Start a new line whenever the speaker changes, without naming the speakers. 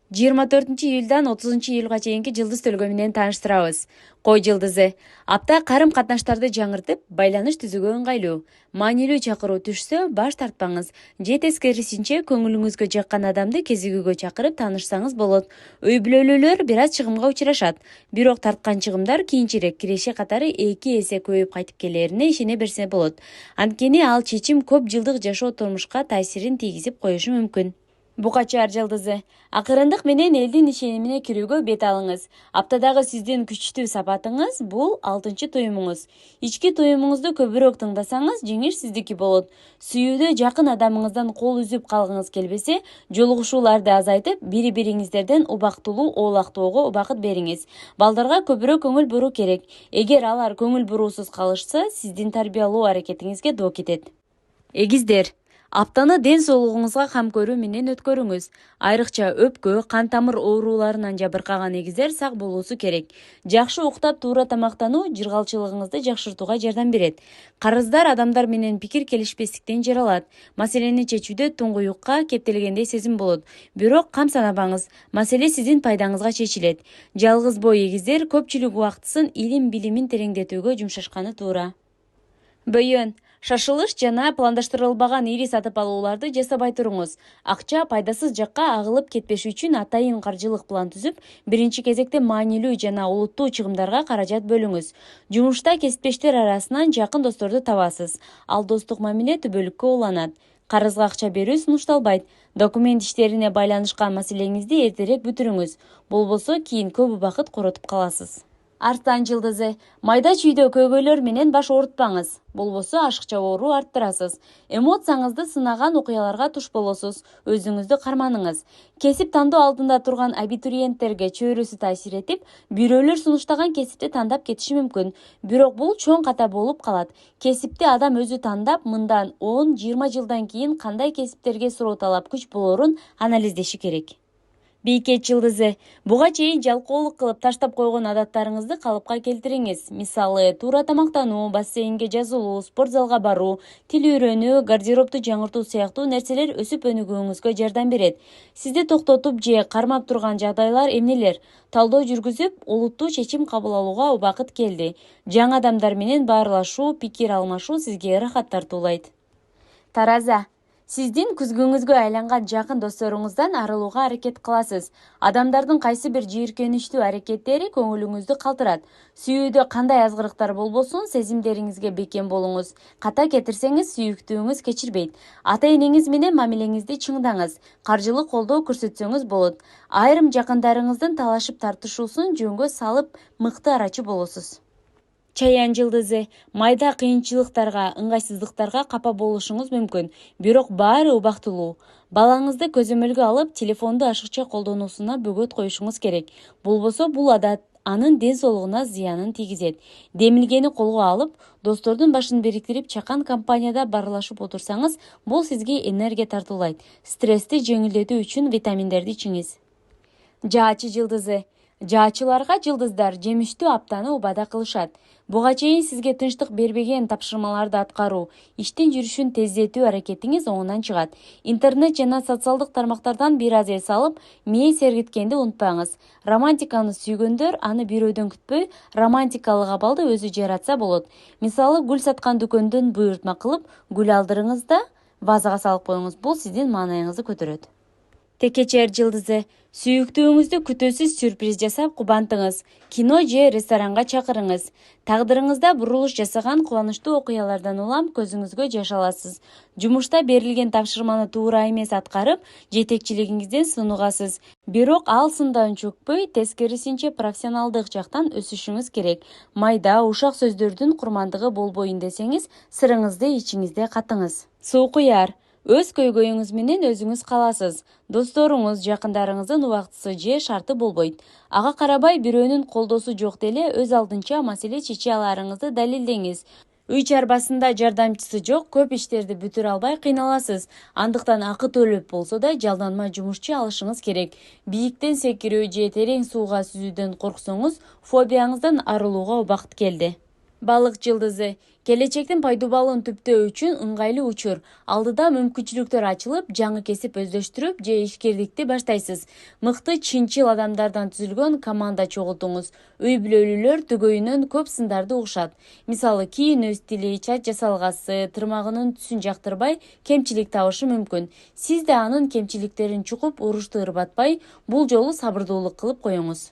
24-июльдан 30-июлга чейинки жылдыз төлгө менен тааныштырабыз. Кой жылдызы. Апта карым катнаштарды жаңыртып, байланыш түзүүгө ыңгайлуу. Маанилүү чакыруу түшсө, баш тартпаңыз. Же тескерисинче көңүлүңүзгө жаккан адамды кезигүүгө чакырып таанышсаңыз болот. Үй бүлөлүүлөр бир аз чыгымга учурашат. Бирок тарткан чыгымдар кийинчерээк киреше катары 2 эсе көбөйүп кайтып келерине ишене берсе болот. Анткени ал чечим көп жылдык жашоо турмушка таасирин тийгизип коюшу мүмкүн. Букачар жылдызы. Акырындык менен элдин ишенимине кирүүгө бет алыңыз. Аптадагы сиздин күчтүү сапатыңыз бул 6-чы туюмуңуз. Ички туюмуңузду көбүрөөк тыңдасаңыз, жеңиш сиздики болот. Сүйүүдө жакын адамыңыздан кол үзүп калгыңыз келбесе, жолугушууларды азайтып, бири-бириңиздерден убактылуу оолактоого убакыт бериңиз. Балдарга көбүрөөк көңүл буруу керек. Эгер алар көңүл буруусуз калышса, сиздин тарбиялоо аракетиңизге доо кетет. Эгиздер. Аптаны ден соолугуңузга кам көрүү менен өткөрүңүз. Айрыкча өпкө, кан тамыр ооруларынан жабыркаган эгиздер сак болуусу керек. Жакшы уктап, туура тамактануу жыргалчылыгыңызды жакшыртууга жардам берет. Карыздар адамдар менен пикир келишпестиктен жаралат. Маселени чечүүдө туңгуюкка, кептелгендей сезим болот. Бирок кам санабаңыз, маселе сиздин пайдаңызга чечилет. Жалгыз бой эгиздер көпчүлүк убактысын илим-билимин тереңдетүүгө жумшашканы туура. Бөйөн. Шашылыш жана пландаштырылбаган ири сатып алууларды жасабай туруңуз. Акча пайдасыз жакка агылып кетпеш үчүн атайын каржылык план түзүп, биринчи кезекте маанилүү жана олуттуу чыгымдарга каражат бөлүңүз. Жумушта кесиптештер арасынан жакын досторду табасыз. Ал достук мамиле түбөлүккө уланат. Карызга акча берүү сунушталбайт. Документ иштерине байланышкан маселеңизди эртерээк бүтүрүңүз. Болбосо кийин көп убакыт коротуп каласыз. Арстан жылдызы. Майда чүйдө көйгөйлөр менен баш оорутпаңыз. Болбосо ашыкча оору арттырасыз. Эмоцияңызды сынаган окуяларга туш болосуз. Өзүңүздү карманыңыз. Кесип тандоо алдында турган абитуриенттерге чөйрөсү таасир этип, бирөөлөр сунуштаган кесипти тандап кетиши мүмкүн. Бирок бул чоң ката болуп калат. Кесипти адам өзү тандап, мындан 10-20 жылдан кийин кандай кесиптерге суроо талап күч болорун анализдеши керек. Бейкет жылдызы. Буга чейин жалкоолук кылып таштап койгон адаттарыңызды калыпка келтириңиз. Мисалы, туура тамактануу, бассейнге жазылуу, спорт залга баруу, тил үйрөнүү, гардеробду жаңыртуу сыяктуу нерселер өсүп өнүгүүңүзгө жардам берет. Сизди токтотуп же кармап турган жагдайлар эмнелер? Талдоо жүргүзүп, олуттуу чечим кабыл алууга убакыт келди. Жаңы адамдар менен баарлашуу, пикир алмашуу сизге ырахат тартуулайт. Тараза. Сиздин күзгүңүзгө айланган жакын досторуңуздан арылууга аракет кыласыз. Адамдардын кайсы бир жийиркеничтүү аракеттери көңүлүңүздү калтырат. Сүйүүдө кандай азгырыктар болбосун, сезимдериңизге бекем болуңуз. Ката кетирсеңиз, сүйүктүүңүз кечирбейт. Ата-энеңиз менен мамилеңизди чыңдаңыз. Каржылык колдоо көрсөтсөңүз болот. Айрым жакындарыңыздын талашып тартышуусун жөнгө салып, мыкты арачы болосуз. Чаян жылдызы. Майда кыйынчылыктарга, ыңгайсыздыктарга капа болушуңуз мүмкүн. Бирок баары убактылуу. Балаңызды көзөмөлгө алып, телефонду ашыкча колдонуусуна бөгөт коюшуңуз керек. Болбосо бул адат анын ден соолугуна зыянын тийгизет. Демилгени колго алып, достордун башын бириктирип чакан компанияда баарлашып отурсаңыз, бул сизге энергия тартуулайт. Стрессти жеңилдетүү үчүн витаминдерди ичиңиз. Жаачы жылдызы. Жаачыларга жылдыздар жемиштүү аптаны убада кылышат. Буга чейин сизге тынчтык бербеген тапшырмаларды аткаруу, иштин жүрүшүн тездетүү аракетиңиз оңунан чыгат. Интернет жана социалдык тармактардан бир аз эс алып, мээ сергиткенди унутпаңыз. Романтиканы сүйгөндөр аны бирөөдөн күтпөй, романтикалык абалды өзү жаратса болот. Мисалы, гүл саткан дүкөндөн буйртма кылып, гүл алдырыңыз да вазага салып коюңуз. Бул сиздин маанайыңызды көтөрөт. Текечер жылдызы. Сүйүктүүңүздү күтүүсүз сюрприз жасап кубантыңыз. Кино же ресторанга чакырыңыз. Тагдырыңызда бурулуш жасаган кубанычтуу окуялардан улам көзүңүзгө жаш аласыз. Жумушта берилген тапшырманы туура эмес аткарып, жетекчилигиңизден сынугасыз. Бирок ал сындан чөкпөй, тескерисинче профессионалдык жактан өсүшүңүз керек. Майда, ушак сөздөрдүн курмандыгы болбойн десеңиз, сырыңызды ичиңизде катыңыз. Суу куяр. Өз көйгөйүңүз менен өзүңүз каласыз. Досторуңуз, жакындарыңыздын убактысы же шарты болбойт. Ага карабай бирөөнүн колдоосу жок деле өз алдынча маселе чече аларыңызды далилдеңиз. Үй чарбасында жардамчысы жок, көп иштерди бүтүрө албай кыйналасыз. Андыктан акы төлөп болсо да жалданма жумушчу алышыңыз керек. Бийиктен секирүү же терең сууга сүзүүдөн корксоңуз, фобияңыздан арылууга убакыт келди. Балык жылдызы. Келечектин пайдубалын түптөө үчүн ыңгайлуу учур. Алдыда мүмкүнчүлүктөр ачылып, жаңы кесип өздөштүрүп же ишкердикти баштайсыз. Мыкты чынчыл адамдардан түзүлгөн команда чогултуңуз. Үй бүлөлүүлөр түгөйүнөн көп сындарды угушат. Мисалы, кийинүү стили, чач жасалгасы, тырмагынын түсүн жактырбай, кемчилик табышы мүмкүн. Сиз да анын кемчиликтерин чукуп, урушту ырбатпай, бул жолу сабырдуулук кылып коюңуз.